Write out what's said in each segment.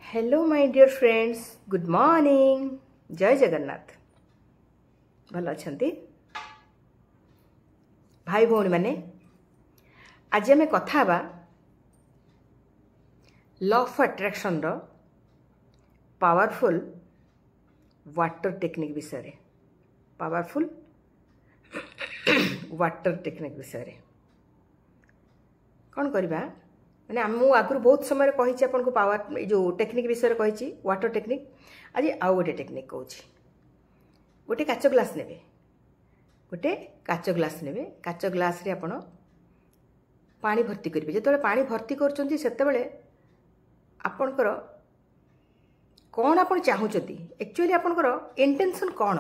Hello my dear friends, good morning. Jai Jagannath. भल अच्छी भाई भौणी मैंने आज आम कथा लॉ ऑफ अट्रैक्शन रो पावरफुल वाटर टेक्निक विषय पावरफुल वाटर टेक्निक विषय कौन करवा मैंने मु आगु बहुत समय कही आपको पावर जो टेक्निक विषय कही वाटर टेक्निक। आज आउ गोटे टेक्निक कहूँ गोटे काच ग्लास ने गोटे काच ग्लास ने काच ग्लास रे आपण पानी भर्ती करेंगे। जो पानी भर्ती कर आपणकर कौन आप चाहूँगी एक्चुअली आपणकर इंटेंशन कौन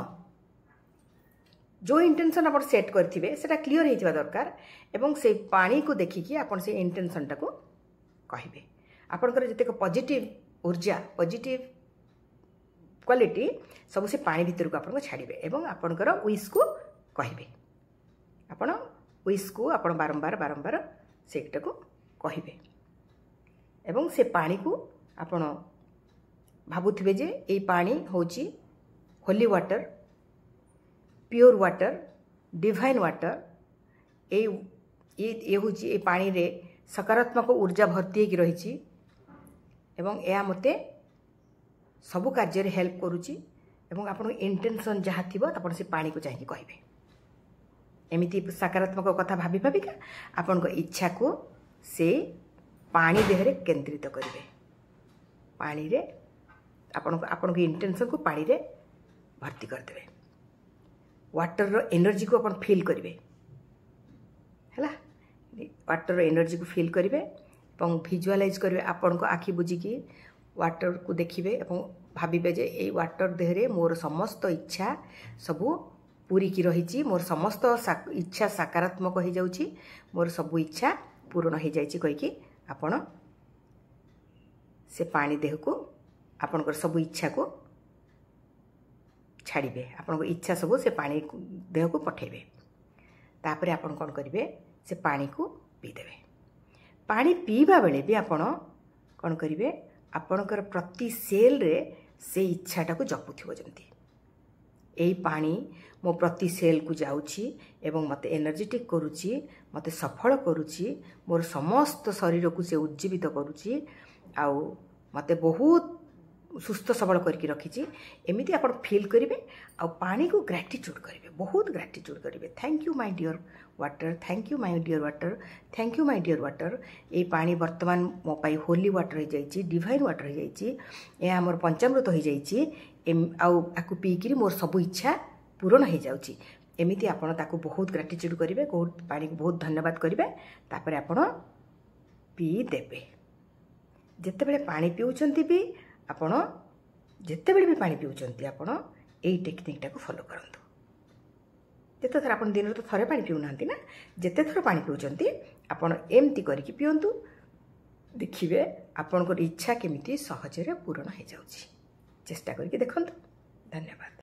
जो इंटेंशन आप सेट करेंगे से क्लीयर होता दरकार एवं से पानी को देखिकी आप से इंटेंशन टाक कहे आपणकर जितक पॉजिटिव ऊर्जा पॉजिटिव क्वालिटी सब से पानी भितर को आपको छाड़े एवं आपणकर विश को कहे आपण विश को आप बारंबार बारंबार सेटा को कहे एवं से पानी को आपण भावुवे जे ये पानी होची holy water pure water divine water ये हूँ ये पानी रे सकारात्मक ऊर्जा भर्ती होगी रही एवं यह मते सबु कार्य हेल्प करुच्ची एवं आप इंटेंशन जहाँ थी आप से पानी को चाहिए कहे एमती सकारात्मक कथा भाभी भाविका आपण इच्छा को से पानी देहरे केंद्रित करेंगे पानी रे आपण इंटेंशन को पानी रे भर्ती करदे वाटर रो एनर्जी को अपन फील करेंगे है वाटर एनर्जी को फील करेंगे और विजुअलाइज करेंगे आपण को आखि बुझिकी वाटर को देखिए और भाविबे जे ये वाटर देहरे मोर समस्त इच्छा सबू पूरी की रही मोर समस्त इच्छा सकारात्मक हो जाउची मोर सबू इच्छा पूर्ण हो जाइए कहीकि आपण से पानी देह को आपणकर सबू इच्छा को छाड़े आपण इच्छा सबू से पानी देह को पठेबे तापर आपण कौन करेंगे से पानी को पीदेवे पानी पीवा बेले भी आपण कौन करेंगे आपणकर प्रति सेल रे से इच्छाटा को जपुथिबो जंती एई पानी मो प्रति सेल को जाउची एवं मते एनर्जेटिक करुची मते सफल करुची मोर समस्त शरीर को से उज्जीवित करुची आउ मते बहुत सुस्थ सबल करके रखी एमती आप फील करेंगे आ पानी को ग्रैटिट्यूड करेंगे बहुत ग्रैटिट्यूड करेंगे। Thank you my dear water thank you my dear water thank you my dear water ये पानी वर्तमान मो पाई होली वाटर हो जाइए डिवाइन वाटर हो जाइए यह आमर पंचामृत हो जाइए आपको पीकि मोर सब इच्छा पूरण हो जाउची एमती आपण ताको बहुत ग्रैटिट्यूड करेंगे बहुत पानी को बहुत धन्यवाद करेंगे तापर आपण पी देबे जेते बेले पानी पिउचंती भी आपण जितेबले भी पानी पिउचंती आपण एई टेक्निकटा को फॉलो करंतु जेते थर आपण दिन तो थरे पानी पिउ नांती ना जेते थर पानी पिउचंती आपण एमती करके पियंतु देखिबे आपनकर इच्छा केमिति सहजरे पूर्ण हो जाउची चेष्टा करके देखंतु। धन्यवाद।